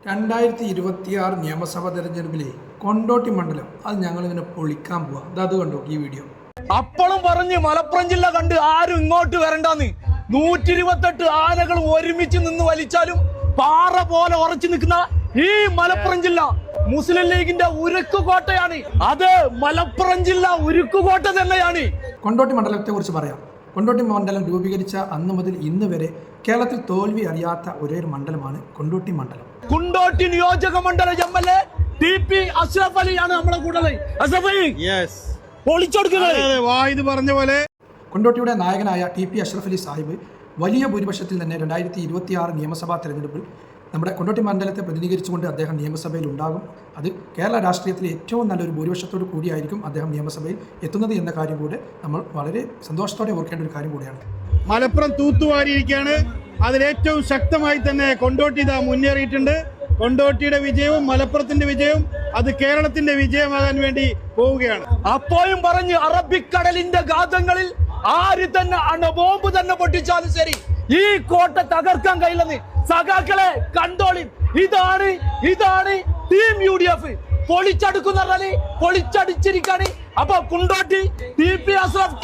2026 നിയമസഭാ തെരഞ്ഞെടുപ്പിലെ കൊണ്ടോട്ടി മണ്ഡലം അത് ഞങ്ങളിങ്ങനെ പൊളിക്കാൻ പോവാ. അത് കണ്ടോ ഈ വീഡിയോ. അപ്പോഴും പറഞ്ഞ് മലപ്പുറം ജില്ല കണ്ട് ആരും ഇങ്ങോട്ട് വരണ്ടെന്ന്. 128 ആനകൾ ഒരുമിച്ച് നിന്ന് വലിച്ചാലും പാറ പോലെ ഉറച്ചു നിൽക്കുന്ന ഈ മലപ്പുറം ജില്ല മുസ്ലിം ലീഗിന്റെ ഉരുക്കുകോട്ടയാണ്. അത് മലപ്പുറം ജില്ല ഉരുക്കുകോട്ട തന്നെയാണ്. കൊണ്ടോട്ടി മണ്ഡലത്തെ കുറിച്ച് പറയാം. കൊണ്ടോട്ടി മണ്ഡലം രൂപീകരിച്ച അന്ന് മുതൽ ഇന്ന് വരെ കേരളത്തിൽ തോൽവി അറിയാത്ത ഒരേ ഒരു മണ്ഡലമാണ് കൊണ്ടോട്ടി മണ്ഡലം. കൊണ്ടോട്ടി നിയോജക മണ്ഡല MLA TP അഷ്റഫ് അലിയാണ് നമ്മുടെ കൂടെ. പറഞ്ഞ പോലെ കൊണ്ടോട്ടിയുടെ നായകനായ TP അഷ്റഫ് അലി സാഹിബ് വലിയ ഭൂരിപക്ഷത്തിൽ തന്നെ 2026 നിയമസഭാ തെരഞ്ഞെടുപ്പിൽ നമ്മുടെ കൊണ്ടോട്ടി മണ്ഡലത്തെ പ്രതിനിധീകരിച്ചുകൊണ്ട് അദ്ദേഹം നിയമസഭയിൽ ഉണ്ടാകും. അത് കേരള രാഷ്ട്രീയത്തിലെ ഏറ്റവും നല്ലൊരു ഭൂരിപക്ഷത്തോടു കൂടിയായിരിക്കും അദ്ദേഹം നിയമസഭയിൽ എത്തുന്നത് എന്ന കാര്യം കൂടെ നമ്മൾ വളരെ സന്തോഷത്തോടെ ഓർക്കേണ്ട ഒരു കാര്യം കൂടിയാണ്. മലപ്പുറം തൂത്തുവാരിയിരിക്കുകയാണ്. അതിലേറ്റവും ശക്തമായി തന്നെ കൊണ്ടോട്ടി ഇതാ മുന്നേറിയിട്ടുണ്ട്. കൊണ്ടോട്ടിയുടെ വിജയവും മലപ്പുറത്തിന്റെ വിജയവും അത് കേരളത്തിന്റെ വിജയമാകാൻ വേണ്ടി പോവുകയാണ്. അപ്പോഴും പറഞ്ഞ് അറബിക്കടലിന്റെ ഘാതങ്ങളിൽ ആര് തന്നെ അണുബോംബ് തന്നെ പൊട്ടിച്ചാലും ശരി ഈ കോട്ട തകർക്കാൻ കഴിയില്ലെന്ന് സഖാക്കളെ കണ്ടോളി. ഇതാണ് ടീം UDF പൊളിച്ചടുക്കുന്ന റാലി പൊളിച്ചടിച്ചിരിക്കാണ്. അപ്പൊ കൊണ്ടോട്ടി TP അഷ്റഫ്